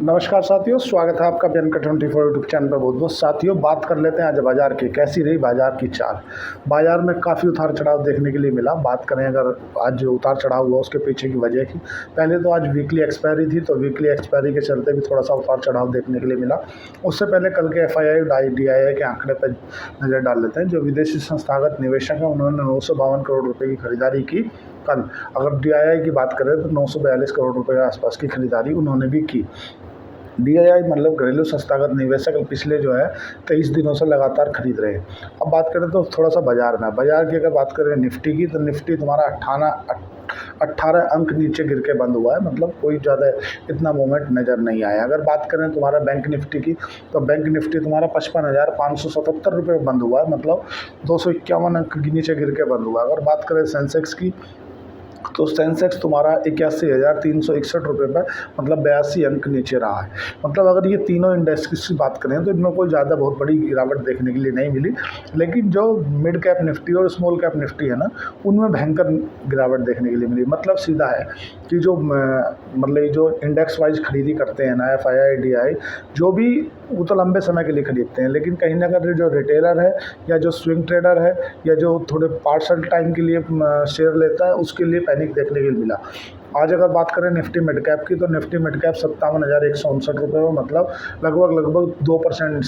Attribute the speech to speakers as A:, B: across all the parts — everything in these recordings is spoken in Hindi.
A: नमस्कार साथियों, स्वागत है आपका BNK 24 यूट्यूब चैनल पर। बहुत बहुत साथियों, बात कर लेते हैं आज बाजार की। कैसी रही बाजार की चाल। बाजार में काफ़ी उतार चढ़ाव देखने के लिए मिला। बात करें अगर आज जो उतार चढ़ाव हुआ उसके पीछे की वजह की, पहले तो आज वीकली एक्सपायरी थी, तो वीकली एक्सपायरी के चलते भी थोड़ा सा उतार चढ़ाव देखने के लिए मिला। उससे पहले कल के FII DII के आंकड़े पर नज़र डाल लेते हैं। जो विदेशी संस्थागत निवेशक हैं उन्होंने 952 करोड़ रुपये की खरीदारी की कल। अगर DII की बात करें तो 942 करोड़ रुपये के आसपास की खरीदारी उन्होंने भी की। DII मतलब घरेलू संस्थागत निवेशक पिछले जो है 23 दिनों से लगातार खरीद रहे हैं। अब बात करें तो थोड़ा सा बाजार की अगर बात करें निफ्टी की, तो निफ्टी तुम्हारा 18 अंक नीचे गिर के बंद हुआ है। मतलब कोई ज़्यादा इतना मूवमेंट नज़र नहीं आया। अगर बात करें तुम्हारा बैंक निफ्टी की, तो बैंक निफ्टी तुम्हारा 55,577 रुपये बंद हुआ है। मतलब 251 अंक नीचे गिर के बंद हुआ। अगर बात करें सेंसेक्स की, तो सेंसेक्स तुम्हारा 81,361 रुपये पर, मतलब 82 अंक नीचे रहा है। मतलब अगर ये तीनों इंडेक्स की बात करें तो इनमें कोई ज़्यादा बहुत बड़ी गिरावट देखने के लिए नहीं मिली। लेकिन जो मिड कैप निफ्टी और स्मॉल कैप निफ्टी है ना, उनमें भयंकर गिरावट देखने के लिए मिली। मतलब सीधा है कि जो इंडेक्स वाइज खरीदी करते हैं ना, FII DII, जो भी वो तो लंबे समय के लिए खरीदते हैं। लेकिन कहीं ना कहीं जो रिटेलर है या जो स्विंग ट्रेडर है या जो थोड़े पार्शल टाइम के लिए शेयर लेता है, उसके लिए पैनिक देखने के लिए मिला। आज अगर बात करें निफ्टी मिड कैप की, तो निफ्टी मिड कैप 57,159 रुपये में, मतलब लगभग 2%,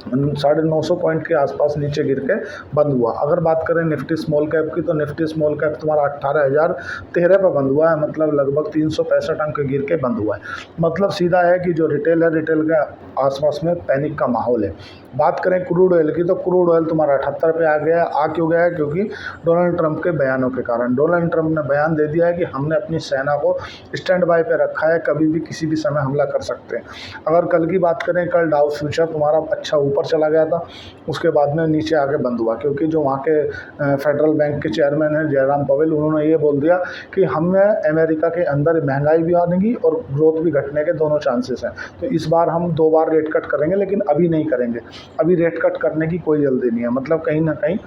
A: 950 पॉइंट के आसपास नीचे गिर के बंद हुआ। अगर बात करें निफ्टी स्मॉल कैप की, तो निफ्टी स्मॉल कैप तुम्हारा 18,013 पर बंद हुआ है। मतलब लगभग 365 अंक गिर के बंद हुआ है। मतलब सीधा है कि जो रिटेल है, रिटेल के आसपास में पैनिक का माहौल है। बात करें क्रूड ऑयल की, तो क्रूड ऑयल तुम्हारा 78 पे आ गया। क्यों गया है? क्योंकि डोनाल्ड ट्रंप के बयानों के कारण। डोनाल्ड ट्रंप ने बयान दे दिया है कि हमने अपनी सेना को स्टैंड बाय पे रखा है, कभी भी किसी भी समय हमला कर सकते हैं। अगर कल की बात करें, कल डाउ फ्यूचर तुम्हारा अच्छा ऊपर चला गया था, उसके बाद में नीचे आके बंद हुआ। क्योंकि जो वहाँ के फेडरल बैंक के चेयरमैन हैं जयराम पवेल, उन्होंने ये बोल दिया कि हमें अमेरिका के अंदर महंगाई भी आनेगी और ग्रोथ भी घटने के दोनों चांसेस हैं। तो इस बार हम 2 बार रेट कट करेंगे, लेकिन अभी नहीं करेंगे। अभी रेट कट करने की कोई जल्दी नहीं है। मतलब कहीं ना कहीं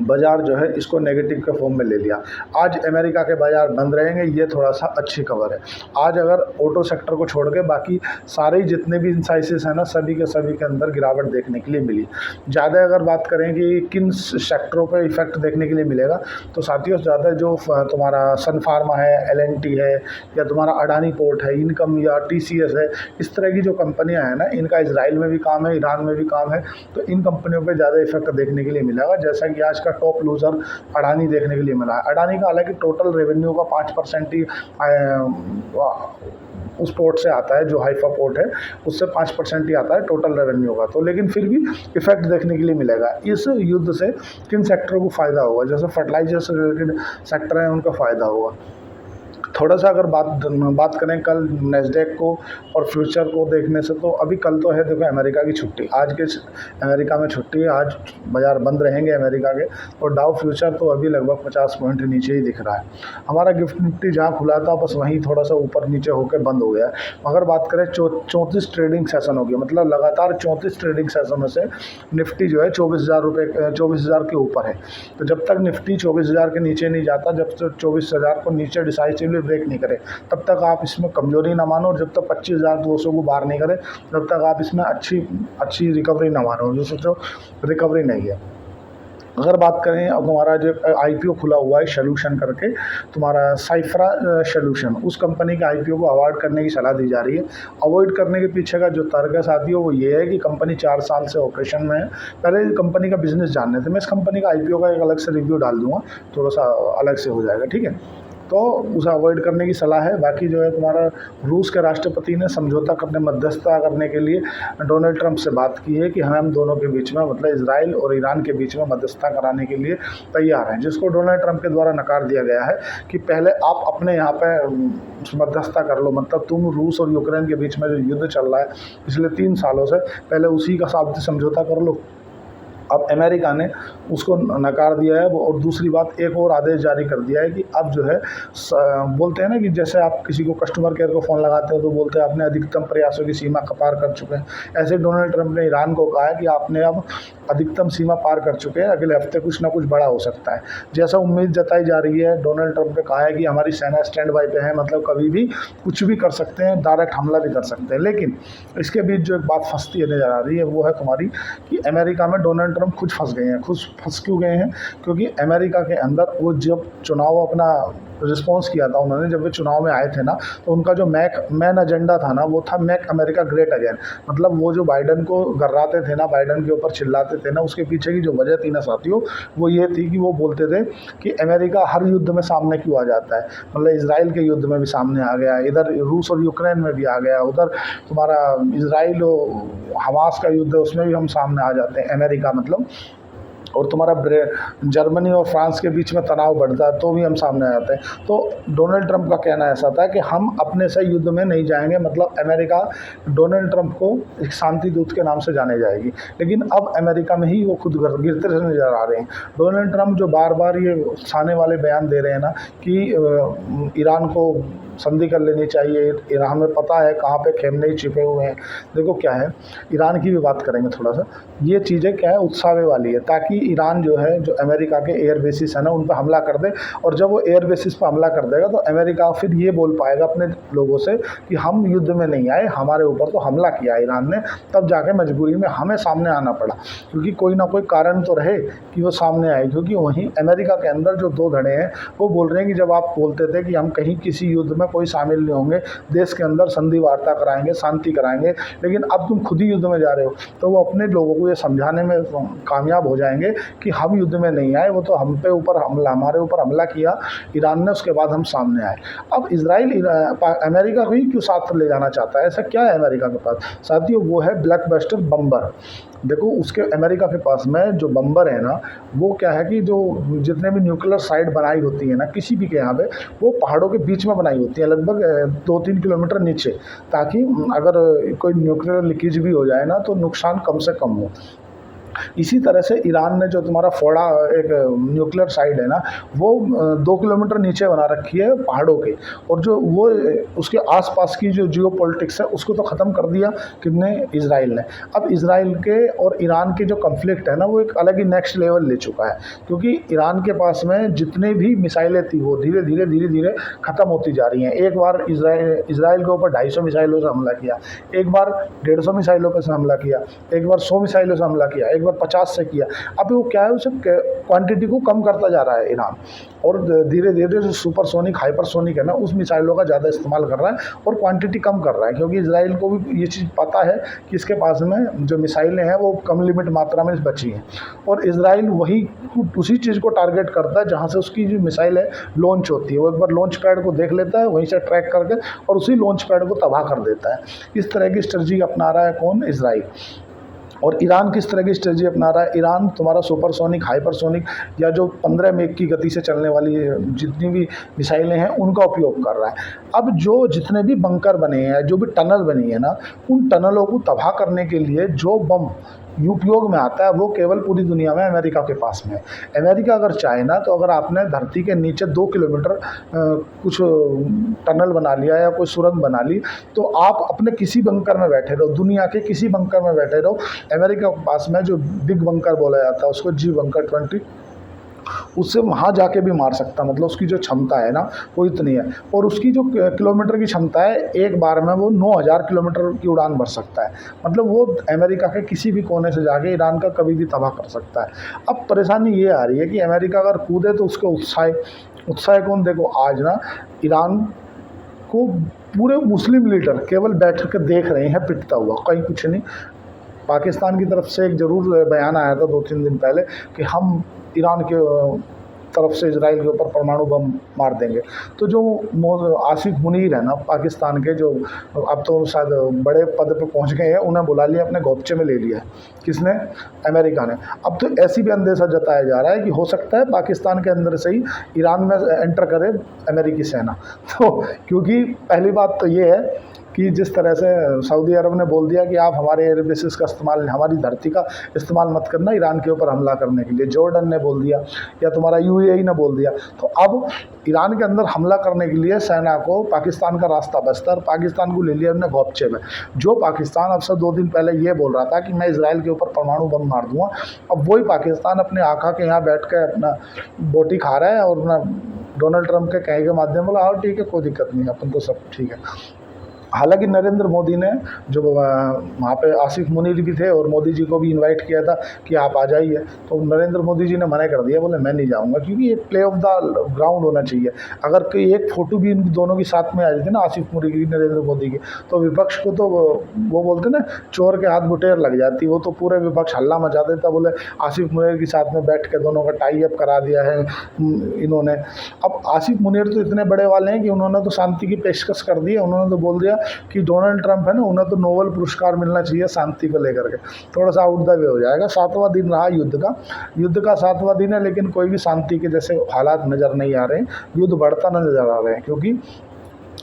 A: बाजार जो है इसको नेगेटिव के फॉर्म में ले लिया। आज अमेरिका के बाजार बंद रहेंगे, ये थोड़ा सा अच्छी खबर है। आज अगर ऑटो सेक्टर को छोड़ के बाकी सारे जितने भी इंसाइसेस हैं ना, सभी के अंदर गिरावट देखने के लिए मिली। ज़्यादा अगर बात करें कि किन सेक्टरों पे इफेक्ट देखने के लिए मिलेगा, तो साथियों ज़्यादा जो तुम्हारा सन फार्मा है, LNT है, या तुम्हारा अडानी पोर्ट है, इनकम या TCS है, इस तरह की जो कंपनियां हैं ना, इनका इजराइल में भी काम है, ईरान में भी काम है, तो इन कंपनियों पे ज़्यादा इफेक्ट देखने के लिए मिलेगा। जैसा कि आज का टॉप लूजर अडानी देखने के लिए मिला है। अडानी का हालांकि टोटल रेवेन्यू का 5% ही उस पोर्ट से आता है, जो हाइफा पोर्ट है उससे 5% ही आता है टोटल रेवेन्यू का। तो लेकिन फिर भी इफेक्ट देखने के लिए मिलेगा। इस युद्ध से किन सेक्टरों को फ़ायदा होगा? जैसे फर्टिलाइजर से रिलेटेड सेक्टर हैं, उनका फ़ायदा होगा। थोड़ा सा अगर बात करें कल नैस्डैक को और फ्यूचर को देखने से, तो अभी कल तो है देखो अमेरिका की छुट्टी। आज के अमेरिका में छुट्टी है, आज बाज़ार बंद रहेंगे अमेरिका के। और डाउ फ्यूचर तो अभी लगभग 50 पॉइंट नीचे ही दिख रहा है। हमारा गिफ्ट निफ्टी जहाँ खुला था बस वहीं थोड़ा सा ऊपर नीचे होकर बंद हो गया है। अगर बात करें 34 ट्रेडिंग सेशन हो गया, मतलब लगातार 34 ट्रेडिंग सेशनों से निफ्टी जो है 24,000 के ऊपर है। तो जब तक निफ्टी 24,000 के नीचे नहीं जाता, जब तक 24,000 को नीचे डिसाइसिवली ब्रेक नहीं करे, तब तक आप इसमें कमजोरी ना मानो। और जब तक 25,200 को बाहर नहीं करे, तब तक आप इसमें अच्छी रिकवरी ना मानो। जो सोचो रिकवरी नहीं है। अगर बात करें अब तुम्हारा जो IPO खुला हुआ है सॉल्यूशन करके, तुम्हारा साइफ्रा सॉल्यूशन, उस कंपनी के IPO को अवॉइड करने की सलाह दी जा रही है। अवॉइड करने के पीछे का जो तर्क है साथियों, वो ये है कि कंपनी 4 साल से ऑपरेशन में है। पहले कंपनी का बिजनेस जानने थे। मैं इस कंपनी का IPO का एक अलग से रिव्यू डाल दूंगा, थोड़ा सा अलग से हो जाएगा, ठीक है। तो उसे अवॉइड करने की सलाह है। बाकी जो है तुम्हारा रूस के राष्ट्रपति ने समझौता करने, मध्यस्थता करने के लिए डोनाल्ड ट्रंप से बात की है कि हम दोनों के बीच में, मतलब इजराइल और ईरान के बीच में मध्यस्थता कराने के लिए तैयार हैं, जिसको डोनाल्ड ट्रंप के द्वारा नकार दिया गया है कि पहले आप अपने यहाँ पे मध्यस्थता कर लो। मतलब तुम रूस और यूक्रेन के बीच में जो युद्ध चल रहा है पिछले 3 सालों से, पहले उसी का साथ समझौता कर लो। अब अमेरिका ने उसको नकार दिया है और दूसरी बात एक और आदेश जारी कर दिया है कि अब जो है बोलते हैं ना कि जैसे आप किसी को कस्टमर केयर को फ़ोन लगाते हो तो बोलते हैं आपने अधिकतम प्रयासों की सीमा पार कर चुके हैं, ऐसे डोनाल्ड ट्रंप ने ईरान को कहा है कि आपने अब अधिकतम सीमा पार कर चुके हैं, अगले हफ्ते कुछ ना कुछ बड़ा हो सकता है। जैसा उम्मीद जताई जा रही है, डोनाल्ड ट्रंप ने कहा है कि हमारी सेना स्टैंड बाई पे है, मतलब कभी भी कुछ भी कर सकते हैं, डायरेक्ट हमला भी कर सकते हैं। लेकिन इसके बीच जो एक बात फंसती नज़र आ रही है वो है तुम्हारी कि अमेरिका में डोनाल्ड ट्रंप खुद फंस गए हैं। खुद फंस क्यों गए हैं? क्योंकि अमेरिका के अंदर वो जब चुनाव अपना रिस्पॉन्स किया था उन्होंने, जब वे चुनाव में आए थे ना, तो उनका जो मेन एजेंडा था ना, वो था मेक अमेरिका ग्रेट अगेन। मतलब वो जो बाइडन को गर्राते थे ना, बाइडन के ऊपर चिल्लाते थे ना, उसके पीछे की जो वजह थी ना साथियों, वो ये थी कि वो बोलते थे कि अमेरिका हर युद्ध में सामने क्यों आ जाता है। मतलब इजराइल के युद्ध में भी सामने आ गया, इधर रूस और यूक्रेन में भी आ गया, उधर तुम्हारा इजराइल और हमास का युद्ध है उसमें भी हम सामने आ जाते हैं, अमेरिका मतलब। और तुम्हारा जर्मनी और फ्रांस के बीच में तनाव बढ़ता है तो भी हम सामने आ जाते हैं। तो डोनाल्ड ट्रंप का कहना ऐसा था कि हम अपने से युद्ध में नहीं जाएंगे, मतलब अमेरिका डोनाल्ड ट्रंप को एक शांति दूत के नाम से जाने जाएगी। लेकिन अब अमेरिका में ही वो खुद गिरते से नज़र आ रहे हैं। डोनाल्ड ट्रंप जो बार बार ये उकसाने वाले बयान दे रहे हैं ना कि ईरान को संधि कर लेनी चाहिए, ईरान में पता है कहाँ पे खेमने ही छिपे हुए हैं। देखो क्या है, ईरान की भी बात करेंगे थोड़ा सा। ये चीज़ें क्या है, उत्सावे वाली है, ताकि ईरान जो है, जो अमेरिका के एयर बेसिस है ना, उन पर हमला कर दे। और जब वो एयर बेसिस पर हमला कर देगा तो अमेरिका फिर ये बोल पाएगा अपने लोगों से कि हम युद्ध में नहीं आए, हमारे ऊपर तो हमला किया ईरान ने, तब जाके मजबूरी में हमें सामने आना पड़ा। क्योंकि कोई ना कोई कारण तो रहे कि वो सामने आए। क्योंकि वहीं अमेरिका के अंदर जो दो धड़े हैं वो बोल रहे हैं कि जब आप बोलते थे कि हम कहीं किसी युद्ध में कोई शामिल नहीं होंगे, देश के अंदर संधि वार्ता कराएंगे, शांति कराएंगे, लेकिन अब तुम खुद ही युद्ध में जा रहे हो, तो वो अपने लोगों को ये समझाने में कामयाब हो जाएंगे कि हम युद्ध में नहीं आए, वो तो हम पे ऊपर हमला, हमारे ऊपर हमला किया ईरान ने, उसके बाद हम सामने आए। अब इजराइल अमेरिका को ही क्यों साथ ले जाना चाहता है? ऐसा क्या है अमेरिका के पास साथियों? वो है ब्लैकबस्टर बम्बर। देखो उसके अमेरिका के पास में जो बम्बर है ना, वो क्या है कि जो जितने भी न्यूक्लियर साइट बनाई होती है ना किसी भी के यहाँ पे, वो पहाड़ों के बीच में बनाई होती है, लगभग 2-3 किलोमीटर नीचे, ताकि अगर कोई न्यूक्लियर लीकेज भी हो जाए ना तो नुकसान कम से कम हो। इसी तरह से ईरान ने जो तुम्हारा फोड़ा एक न्यूक्लियर साइट है ना, वो 2 किलोमीटर नीचे बना रखी है पहाड़ों के। और जो वो उसके आसपास की जो जियो पॉलिटिक्स है उसको तो ख़त्म कर दिया किसने? इजराइल ने। अब इजराइल के और ईरान के जो कन्फ्लिक्ट है ना, वो एक अलग ही नेक्स्ट लेवल ले चुका है। क्योंकि ईरान के पास में जितने भी मिसाइलें थी वो धीरे धीरे ख़त्म होती जा रही हैं। एक बार इजराइल के ऊपर 250 मिसाइलों से हमला किया, एक बार 150 मिसाइलों पर से हमला किया, एक बार 100 मिसाइलों से हमला किया, एक बार 50 से किया। अब वो क्या है, उसे क्वांटिटी को कम करता जा रहा है ईरान, और धीरे धीरे जो सुपरसोनिक हाइपरसोनिक है ना, उस मिसाइलों का ज़्यादा इस्तेमाल कर रहा है और क्वांटिटी कम कर रहा है। क्योंकि इजराइल को भी ये चीज़ पता है कि इसके पास में जो मिसाइलें हैं वो कम लिमिट मात्रा में बची हैं, और इजराइल वही उसी चीज़ को टारगेट करता है जहाँ से उसकी जो मिसाइल है लॉन्च होती है। वो एक बार लॉन्च पैड को देख लेता है, वहीं से ट्रैक करके और उसी लॉन्च पैड को तबाह कर देता है। इस तरह की स्ट्रेटजी अपना रहा है कौन? इजराइल। और ईरान किस तरह की स्ट्रेटजी अपना रहा है? ईरान तुम्हारा सुपरसोनिक हाइपरसोनिक या जो 15 मेक की गति से चलने वाली जितनी भी मिसाइलें हैं उनका उपयोग कर रहा है। अब जो जितने भी बंकर बने हैं, जो भी टनल बनी है ना, उन टनलों को तबाह करने के लिए जो बम उपयोग में आता है वो केवल पूरी दुनिया में अमेरिका के पास में है। अमेरिका अगर चाहे ना, तो अगर आपने धरती के नीचे 2 किलोमीटर कुछ टनल बना लिया या कोई सुरंग बना ली, तो आप अपने किसी बंकर में बैठे रहो, दुनिया के किसी बंकर में बैठे रहो, अमेरिका के पास में जो बिग बंकर बोला जाता है उसको जी बंकर 20, उससे वहाँ जाके भी मार सकता। मतलब उसकी जो क्षमता है ना वो इतनी है, और उसकी जो किलोमीटर की क्षमता है, एक बार में वो 9000 किलोमीटर की उड़ान भर सकता है। मतलब वो अमेरिका के किसी भी कोने से जाके ईरान का कभी भी तबाह कर सकता है। अब परेशानी ये आ रही है कि अमेरिका अगर कूदे तो उसको उत्साह कौन? देखो आज ना ईरान को पूरे मुस्लिम लीडर केवल बैठ कर देख रहे हैं पिटता हुआ, कहीं कुछ नहीं। पाकिस्तान की तरफ से एक ज़रूर बयान आया था 2-3 दिन पहले कि हम ईरान के तरफ से इजराइल के ऊपर परमाणु बम मार देंगे। तो जो आसिफ मुनीर है ना पाकिस्तान के, जो अब तो शायद बड़े पद पे पहुंच गए हैं, उन्हें बुला लिया, अपने गोपचे में ले लिया है। किसने? अमेरिका ने। अब तो ऐसी भी अंदेशा जताया जा रहा है कि हो सकता है पाकिस्तान के अंदर से ही ईरान में एंटर करे अमेरिकी सेना। तो क्योंकि पहली बात तो ये है कि जिस तरह से सऊदी अरब ने बोल दिया कि आप हमारे एयर बेसिस का इस्तेमाल, हमारी धरती का इस्तेमाल मत करना ईरान के ऊपर हमला करने के लिए, जॉर्डन ने बोल दिया या तुम्हारा यूएई ने बोल दिया। तो अब ईरान के अंदर हमला करने के लिए सेना को पाकिस्तान का रास्ता बचता, और पाकिस्तान को ले लिया उन्होंने घोपचे में। जो पाकिस्तान अब से 2 दिन पहले ये बोल रहा था कि मैं इजराइल के ऊपर परमाणु बम मार दूंगा, अब वही पाकिस्तान अपने आका के यहाँ बैठ कर अपना बोटी खा रहा है और अपना डोनाल्ड ट्रंप के कहे के माध्यम बोला हाँ ठीक है कोई दिक्कत नहीं, अपन तो सब ठीक है। हालांकि नरेंद्र मोदी ने जो वहाँ पे आसिफ मुनीर भी थे और मोदी जी को भी इनवाइट किया था कि आप आ जाइए, तो नरेंद्र मोदी जी ने मना कर दिया, बोले मैं नहीं जाऊँगा, क्योंकि ये प्ले ऑफ द ग्राउंड होना चाहिए। अगर कोई एक फ़ोटो भी इन दोनों की साथ में आ जाती ना, आसिफ मुनीर की नरेंद्र मोदी की, तो विपक्ष को तो वो बोलते ना चोर के हाथ बुटेर लग जाती, वो तो पूरे विपक्ष हल्ला मचा देता, बोले आसिफ मुनीर के साथ में बैठ के दोनों का टाई अप करा दिया है इन्होंने। अब आसिफ मुनीर तो इतने बड़े वाले हैं कि उन्होंने तो शांति की पेशकश कर दी है, उन्होंने तो बोल दिया कि डोनाल्ड ट्रंप है ना, उन्हें तो नोबेल पुरस्कार मिलना चाहिए शांति को लेकर के। थोड़ा सा आउट द वे हो जाएगा। 7वां दिन रहा युद्ध का 7वां दिन है, लेकिन कोई भी शांति के जैसे हालात नज़र नहीं आ रहे हैं, युद्ध बढ़ता नजर आ रहे हैं। क्योंकि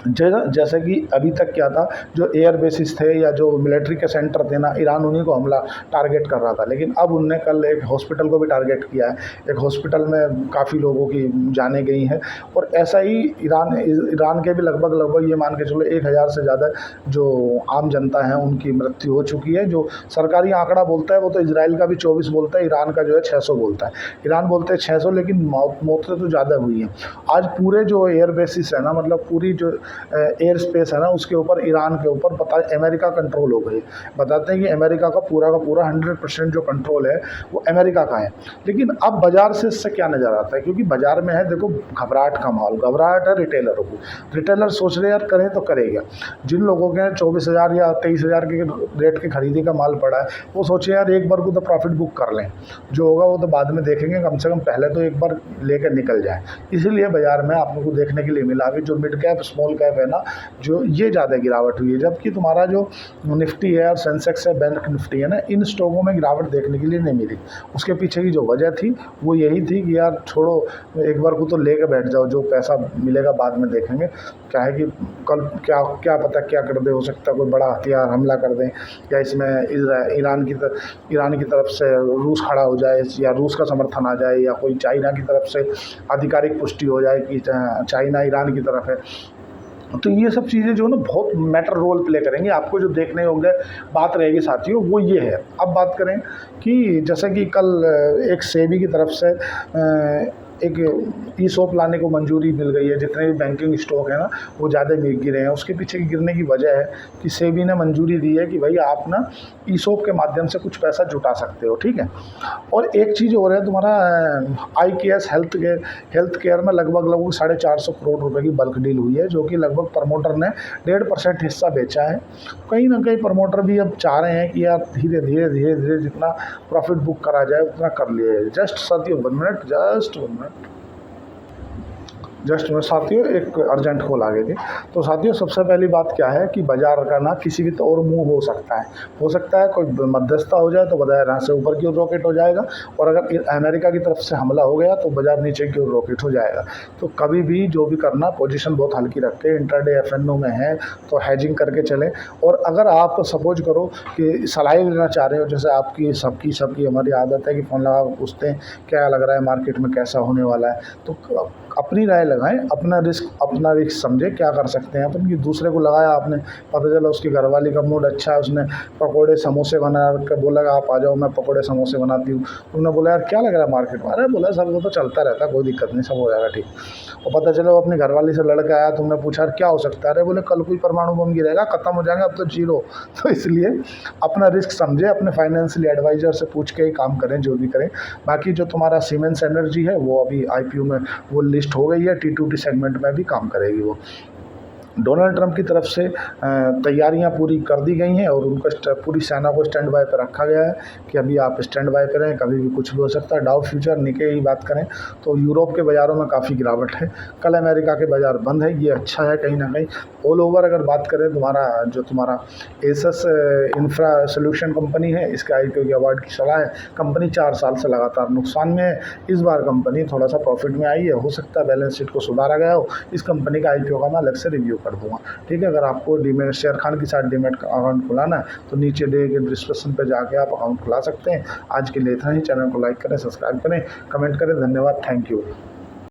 A: जैसे कि अभी तक क्या था, जो एयर बेसिस थे या जो मिलिट्री के सेंटर थे ना, ईरान उन्हीं को हमला टारगेट कर रहा था, लेकिन अब उनने कल एक हॉस्पिटल को भी टारगेट किया है। एक हॉस्पिटल में काफ़ी लोगों की जानें गई हैं, और ऐसा ही ईरान के भी लगभग ये मान के चलो 1000 से ज़्यादा जो आम जनता है उनकी मृत्यु हो चुकी है। जो सरकारी आंकड़ा बोलता है वो तो इजराइल का भी 24 बोलता है, ईरान का जो है 600 बोलता है। ईरान बोलते हैं 600, लेकिन मौतें तो ज़्यादा हुई हैं। आज पूरे जो एयर बेसिस है ना, मतलब पूरी जो एयर स्पेस है ना, उसके ऊपर ईरान के ऊपर अमेरिका कंट्रोल हो गई। बताते हैं कि अमेरिका का पूरा 100% जो कंट्रोल है वो अमेरिका का है। लेकिन अब बाज़ार से इससे क्या नज़र आता है, क्योंकि बाज़ार में है देखो घबराहट का माहौल, घबराहट है रिटेलरों को। रिटेलर सोच रहे यार करें तो करेगा। जिन लोगों के 24,000 या 23,000 के रेट की खरीदी का माल पड़ा है, वो सोचे यार एक बार को तो प्रॉफिट बुक कर लें, जो होगा वो तो बाद में देखेंगे, कम से कम पहले तो एक बार लेकर निकल जाए। इसीलिए बाज़ार में आप लोग को देखने के लिए मिला अभी जो मिड कैप स्मॉल कैप है ना, जो ये ज़्यादा गिरावट हुई है। जबकि तुम्हारा जो निफ्टी है और सेंसेक्स है, बैंक निफ्टी है ना, इन स्टॉकों में गिरावट देखने के लिए नहीं मिली। उसके पीछे की जो वजह थी वो यही थी कि यार छोड़ो, एक बार को तो लेकर बैठ जाओ, जो पैसा मिलेगा बाद में देखेंगे। क्या है कि कल क्या पता क्या कर दे, हो सकता है कोई बड़ा हथियार हमला कर दें, या इसमें ईरान की तरफ से रूस खड़ा हो जाए, या रूस का समर्थन आ जाए, या कोई चाइना की तरफ से आधिकारिक पुष्टि हो जाए कि चाइना ईरान की तरफ है। तो ये सब चीज़ें जो है ना बहुत मैटर रोल प्ले करेंगी। आपको जो देखने होंगे बात रहेगी साथियों वो ये है। अब बात करें कि जैसे कि कल एक सेबी की तरफ से एक ईसॉप लाने को मंजूरी मिल गई है। जितने भी बैंकिंग स्टॉक है ना वो ज़्यादा गिरे हैं। उसके पीछे गिरने की वजह है कि सेबी ने मंजूरी दी है कि भाई आप ना ईसॉप के माध्यम से कुछ पैसा जुटा सकते हो, ठीक है। और एक चीज़ हो रहा है तुम्हारा IKS हेल्थ केयर में लगभग 450 करोड़ रुपए की बल्क डील हुई है, जो कि लगभग प्रमोटर ने 1.5% हिस्सा बेचा है। कहीं ना कहीं प्रमोटर भी अब चाह रहे हैं कि यार धीरे धीरे जितना प्रॉफिट बुक करा जाए उतना कर लिए। जस्ट साथियों 1 मिनट, जस्ट में साथियों एक अर्जेंट कॉल आ गई थी। तो साथियों सबसे पहली बात क्या है कि बाजार का ना किसी भी और मुंह हो सकता है कोई मध्यस्थता हो जाए तो बाजार यहाँ से ऊपर की ओर रॉकेट हो जाएगा, और अगर अमेरिका की तरफ से हमला हो गया तो बाजार नीचे की ओर रॉकेट हो जाएगा। तो कभी भी जो भी करना पोजीशन बहुत हल्की रख के, इंट्राडे FNO में है तो हैजिंग करके चलें। और अगर आप सपोज करो कि सलाह लेना चाह रहे हो, जैसे आपकी सबकी हमारी आदत है कि फ़ोन लगा पूछते हैं क्या लग रहा है मार्केट में कैसा होने वाला है, तो अपनी राय लगाएं, अपना रिस्क समझे क्या कर सकते हैं अपन। कि दूसरे को लगाया आपने, पता चला उसकी घरवाली का मूड अच्छा है, उसने पकोड़े समोसे बना के बोला आप आ जाओ मैं पकोड़े समोसे बनाती हूँ। उन्होंने बोला यार क्या लग रहा है मार्केट में, अरे बोला सब वो तो चलता रहता है, कोई दिक्कत नहीं, सब हो जाएगा ठीक। और पता चला वो अपनी घरवाली से लड़के आया, तुमने पूछा क्या हो सकता है, अरे बोले कल कोई परमाणु बम गिरेगा, खत्म हो जाएंगे, अब तो जीरो। तो इसलिए अपना रिस्क समझे, अपने फाइनेंशियल एडवाइजर से पूछ के ही काम करें जो भी करें। बाकी जो तुम्हारा सीमेंस एनर्जी है वो अभी IPO में वो लिस्ट हो गई है, T2T सेगमेंट में भी काम करेगी वो। डोनाल्ड ट्रंप की तरफ से तैयारियां पूरी कर दी गई हैं और उनको पूरी सेना को स्टैंड बाय पर रखा गया है कि अभी आप स्टैंड बाय पर रहें, कभी भी कुछ भी हो सकता है। डाउ फ्यूचर निके की बात करें तो यूरोप के बाज़ारों में काफ़ी गिरावट है। कल अमेरिका के बाज़ार बंद है, ये अच्छा है कहीं ना कहीं। ऑल ओवर अगर बात करें तुम्हारा एसएस इंफ्रा सोल्यूशन कंपनी है, इसके IPO की अवार्ड की सलाह है। कंपनी 4 साल से लगातार नुकसान में है, इस बार कंपनी थोड़ा सा प्रॉफिट में आई है, हो सकता है बैलेंस शीट को सुधारा गया हो। इस कंपनी का IPO का मैं अलग से रिव्यू कर दूँगा। ठीक है, अगर आपको डीमेट शेर खान के साथ डीमेट अकाउंट खुलाना है तो नीचे दिए गए डिस्क्रिप्शन पे जाके आप अकाउंट खुला सकते हैं। आज के लिए इतना ही। चैनल को लाइक करें, सब्सक्राइब करें, कमेंट करें। धन्यवाद, थैंक यू।